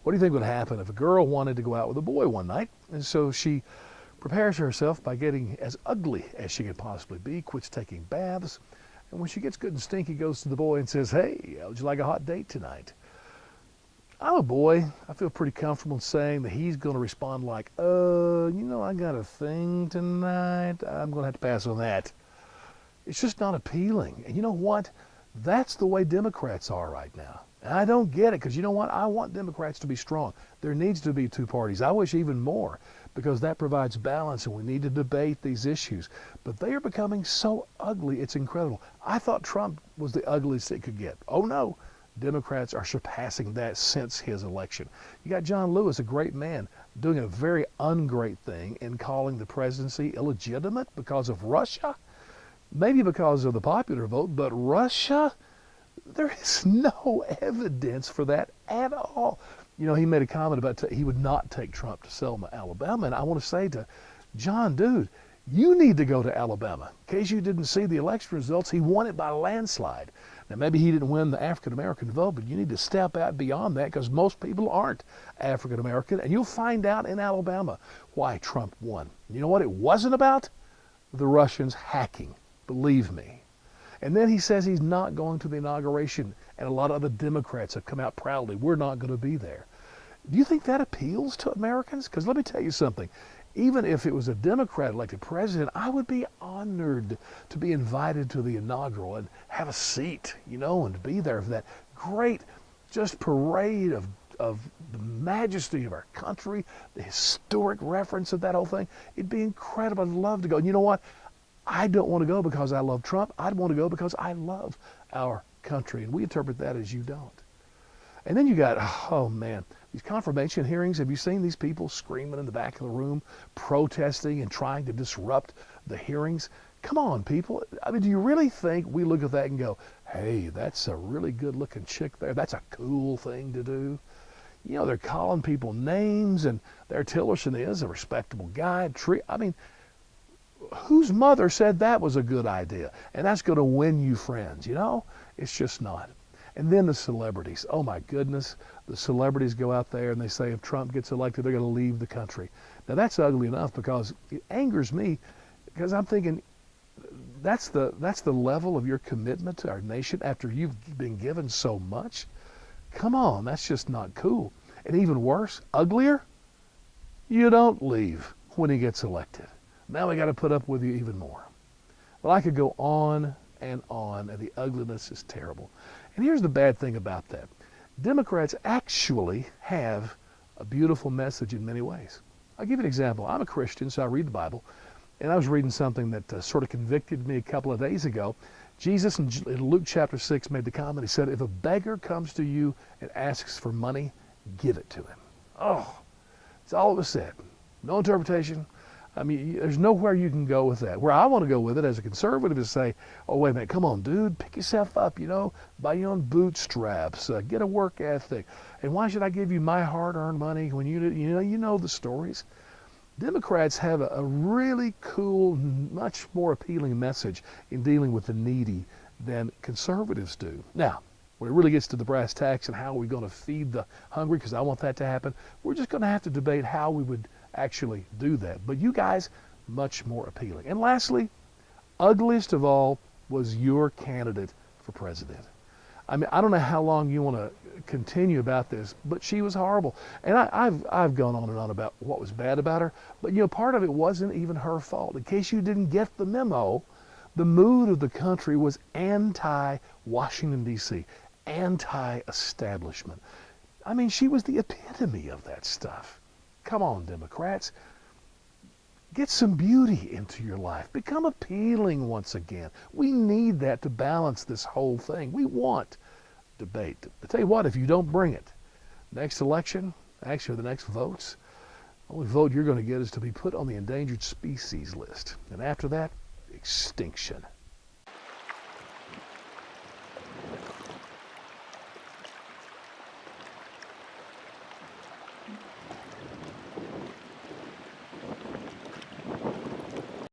What do you think would happen if a girl wanted to go out with a boy one night? And so she prepares herself by getting as ugly as she could possibly be, quits taking baths, and when she gets good and stinky, goes to the boy and says, "Hey, would you like a hot date tonight?" I'm a boy. I feel pretty comfortable in saying that he's going to respond like, I got a thing tonight. I'm going to have to pass on that. It's just not appealing. And you know what? That's the way Democrats are right now. And I don't get it because you know what? I want Democrats to be strong. There needs to be two parties. I wish even more because that provides balance and we need to debate these issues. But they are becoming so ugly, it's incredible. I thought Trump was the ugliest it could get. Oh no. Democrats are surpassing that since his election. You got John Lewis, a great man, doing a very ungreat thing in calling the presidency illegitimate because of Russia. Maybe because of the popular vote, but Russia, there is no evidence for that at all. You know, he made a comment about he would not take Trump to Selma, Alabama, and I want to say to John, dude, you need to go to Alabama. In case you didn't see the election results, he won it by a landslide. Now, maybe he didn't win the African-American vote, but you need to step out beyond that because most people aren't African-American, and you'll find out in Alabama why Trump won. You know what it wasn't about? The Russians hacking, believe me. And then he says he's not going to the inauguration, and a lot of other Democrats have come out proudly, we're not going to be there. Do you think that appeals to Americans? Because let me tell you something. Even if it was a Democrat elected president, I would be honored to be invited to the inaugural and have a seat, and be there for that great just parade of the majesty of our country, the historic reference of that whole thing. It'd be incredible. I'd love to go. And you know what? I don't want to go because I love Trump. I'd want to go because I love our country. And we interpret that as you don't. And then you got, oh man, these confirmation hearings. Have you seen these people screaming in the back of the room, protesting and trying to disrupt the hearings? Come on, people. I mean, do you really think we look at that and go, hey, that's a really good looking chick there. That's a cool thing to do. They're calling people names, and their Tillerson is a respectable guy. I mean, whose mother said that was a good idea? And that's going to win you friends, It's just not. And then the celebrities. Oh my goodness. The celebrities go out there and they say if Trump gets elected, they're going to leave the country. Now that's ugly enough because it angers me because I'm thinking that's the level of your commitment to our nation after you've been given so much. Come on, that's just not cool. And even worse, uglier, you don't leave when he gets elected. Now we got to put up with you even more. Well, I could go on, and the ugliness is terrible. And here's the bad thing about that. Democrats actually have a beautiful message in many ways. I'll give you an example. I'm a Christian, so I read the Bible, and I was reading something that sort of convicted me a couple of days ago. Jesus in Luke chapter 6 made the comment, he said, if a beggar comes to you and asks for money, give it to him. Oh, that's all it was said. No interpretation. I mean, there's nowhere you can go with that. Where I want to go with it as a conservative is say, oh, wait a minute, come on, dude, pick yourself up, buy your own bootstraps, get a work ethic. And why should I give you my hard-earned money when you know the stories? Democrats have a really cool, much more appealing message in dealing with the needy than conservatives do. Now, when it really gets to the brass tacks and how we're going to feed the hungry, because I want that to happen, we're just going to have to debate how we would actually do that. But you guys, much more appealing. And lastly, ugliest of all was your candidate for president. I mean, I don't know how long you want to continue about this, but she was horrible. And I've gone on and on about what was bad about her, but part of it wasn't even her fault. In case you didn't get the memo, the mood of the country was anti-Washington, D.C., anti-establishment. I mean, she was the epitome of that stuff. Come on, Democrats. Get some beauty into your life. Become appealing once again. We need that to balance this whole thing. We want debate. I tell you what, if you don't bring it, next election, actually the next votes, the only vote you're going to get is to be put on the endangered species list. And after that, extinction.